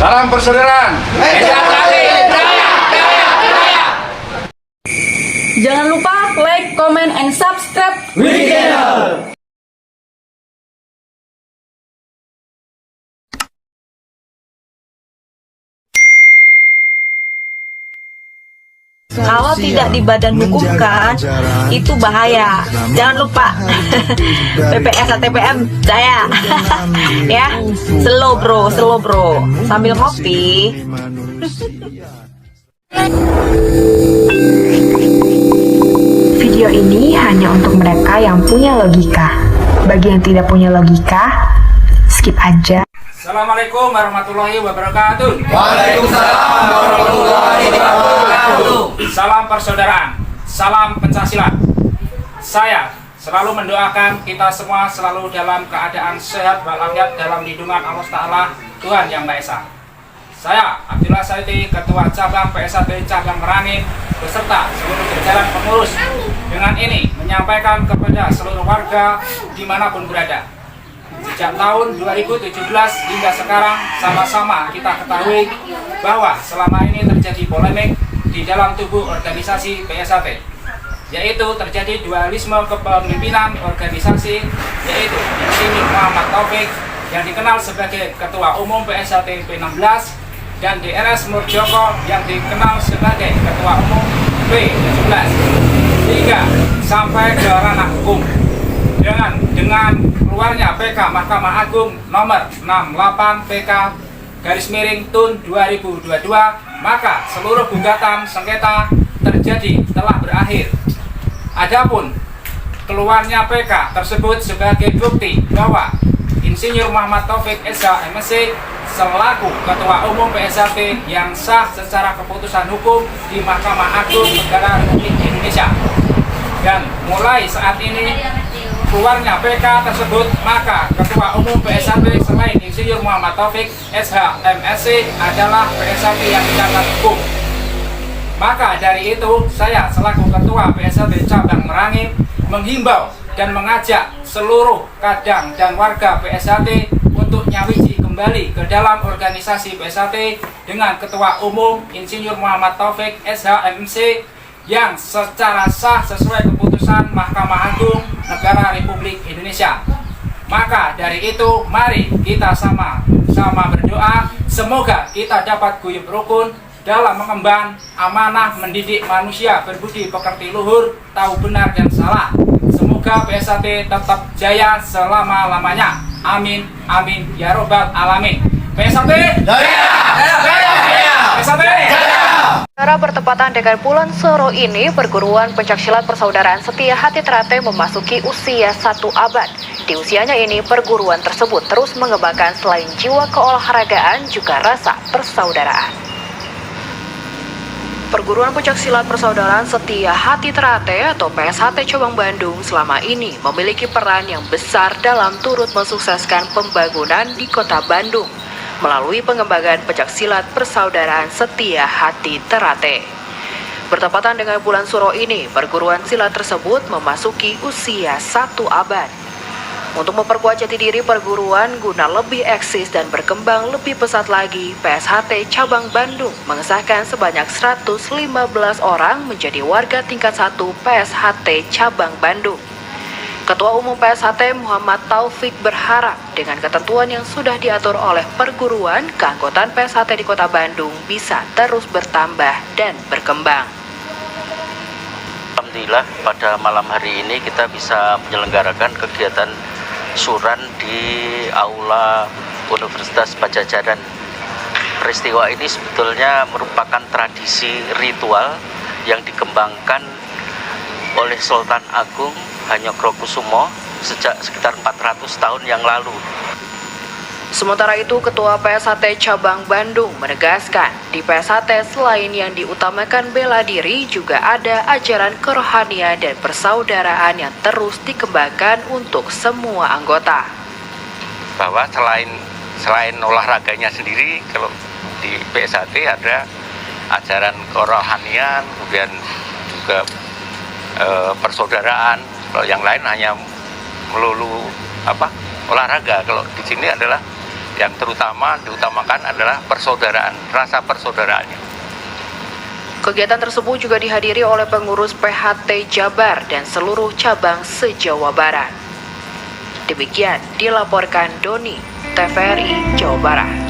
Salam persaudaraan. Jangan lupa like, comment, and subscribe Widi Channel. Kalau tidak di badan hukum kan, itu bahaya. Jangan lupa PPS ATPM saya ya. Slow bro, sambil kopi. Video ini hanya untuk mereka yang punya logika. Bagi yang tidak punya logika, skip aja. Assalamualaikum warahmatullahi wabarakatuh. Waalaikumsalam warahmatullahi wabarakatuh. Salam persaudaraan, salam pencaksilat. Saya selalu mendoakan kita semua selalu dalam keadaan sehat walafiat dalam lindungan Allah Ta'ala, Tuhan Yang Maha Esa. Saya Abdullah Saidi, Ketua Cabang PSAT Cabang Merangin, beserta seluruh jajaran pengurus, dengan ini menyampaikan kepada seluruh warga dimanapun berada. Sejak tahun 2017 hingga sekarang sama-sama kita ketahui bahwa selama ini terjadi polemik di dalam tubuh organisasi PSAT, yaitu terjadi dualisme kepemimpinan organisasi, yaitu Insinyur Muhammad Taufik yang dikenal sebagai Ketua Umum PSAT P16 dan DRS Murjoko yang dikenal sebagai Ketua Umum P17, hingga sampai ke ranah hukum. Dengan keluarnya PK Mahkamah Agung nomor 68 PK/TUN 2022, maka seluruh gugatan sengketa terjadi telah berakhir. Adapun keluarnya PK tersebut sebagai bukti bahwa Insinyur Muhammad Taufik SH MSc selaku Ketua Umum PSAT yang sah secara keputusan hukum di Mahkamah Agung Negara Republik Indonesia. Dan mulai saat ini keluarnya PK tersebut, maka Ketua Umum PSAT selain Insinyur Muhammad Taufik SH MSc adalah PSAT yang dicatat hukum. Maka dari itu, saya selaku Ketua PSAT Cabang Merangin menghimbau dan mengajak seluruh kadang dan warga PSAT untuk nyawiji kembali ke dalam organisasi PSAT dengan Ketua Umum Insinyur Muhammad Taufik SH MSc yang secara sah sesuai keputusan Mahkamah Agung Negara Republik Indonesia. Maka dari itu, mari kita sama-sama berdoa semoga kita dapat guyub rukun dalam mengemban amanah mendidik manusia berbudi pekerti luhur, tahu benar dan salah. Semoga PSAT tetap jaya selama-lamanya. Amin, amin, ya robbal alamin. PSAT jaya! PSAT jaya! Secara bertepatan dengan bulan Suro ini, perguruan pencaksilat persaudaraan Setia Hati Ternate memasuki usia 1 abad. Di usianya ini, perguruan tersebut terus mengembangkan selain jiwa keolahragaan juga rasa persaudaraan. Perguruan pencaksilat persaudaraan Setia Hati Ternate atau PSHT Cabang Bandung selama ini memiliki peran yang besar dalam turut mensukseskan pembangunan di Kota Bandung melalui pengembangan pencaksilat persaudaraan Setia Hati Ternate. Bertepatan dengan bulan Suro ini, perguruan silat tersebut memasuki usia 1 abad. Untuk memperkuat jati diri perguruan guna lebih eksis dan berkembang lebih pesat lagi, PSHT Cabang Bandung mengesahkan sebanyak 115 orang menjadi warga tingkat 1 PSHT Cabang Bandung. Ketua Umum PSHT Muhammad Taufik berharap dengan ketentuan yang sudah diatur oleh perguruan, keanggotaan PSHT di Kota Bandung bisa terus bertambah dan berkembang. Alhamdulillah pada malam hari ini kita bisa menyelenggarakan kegiatan suran di Aula Universitas Padjadjaran. Peristiwa ini sebetulnya merupakan tradisi ritual yang dikembangkan oleh Sultan Agung Hanyokrokusumo sejak sekitar 400 tahun yang lalu. Sementara itu, Ketua PSHT Cabang Bandung menegaskan, di PSHT selain yang diutamakan bela diri, juga ada ajaran kerohanian dan persaudaraan yang terus dikembangkan untuk semua anggota. Bahwa selain olahraganya sendiri, kalau di PSHT ada ajaran kerohanian, kemudian juga persaudaraan. Kalau yang lain hanya melulu olahraga. Kalau di sini adalah yang diutamakan adalah persaudaraan, rasa persaudaraannya. Kegiatan tersebut juga dihadiri oleh pengurus PHT Jabar dan seluruh cabang se-Jawa Barat. Demikian dilaporkan Doni, TVRI Jawa Barat.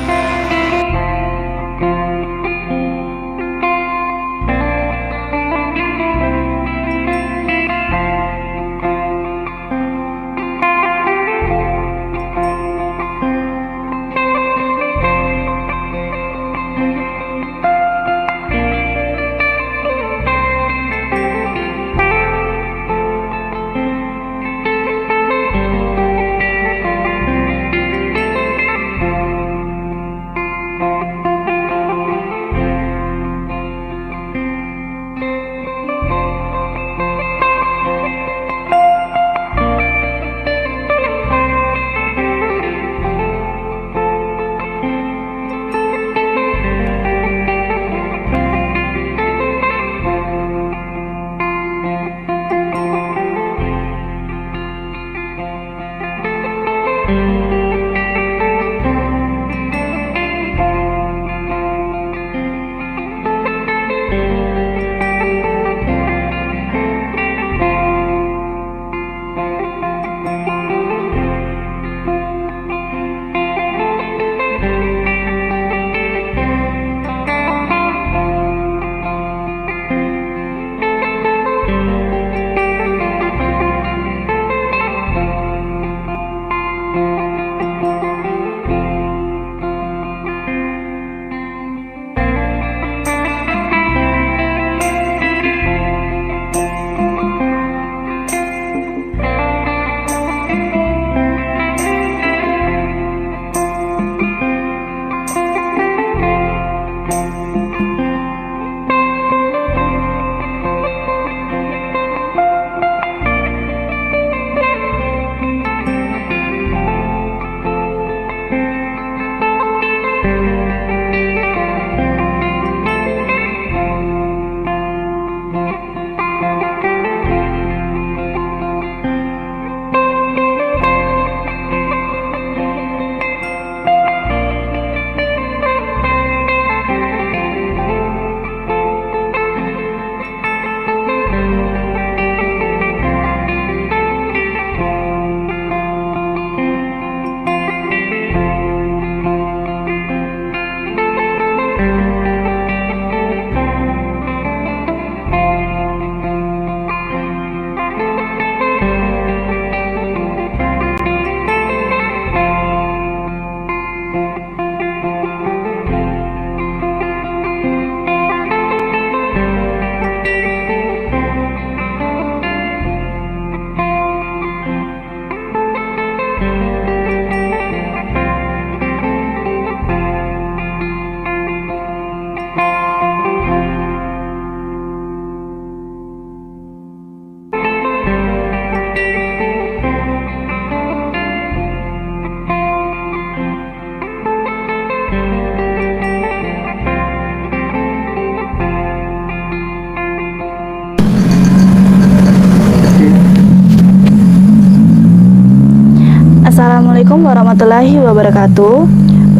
Assalamualaikum warahmatullahi wabarakatuh.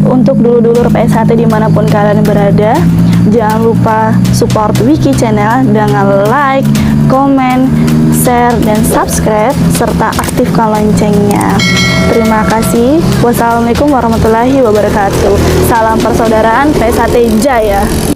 Untuk dulur-dulur PSHT dimanapun kalian berada, jangan lupa support Wiki Channel dengan like, komen, share, dan subscribe, serta aktifkan loncengnya. Terima kasih. Wassalamualaikum warahmatullahi wabarakatuh. Salam persaudaraan PSHT Jaya.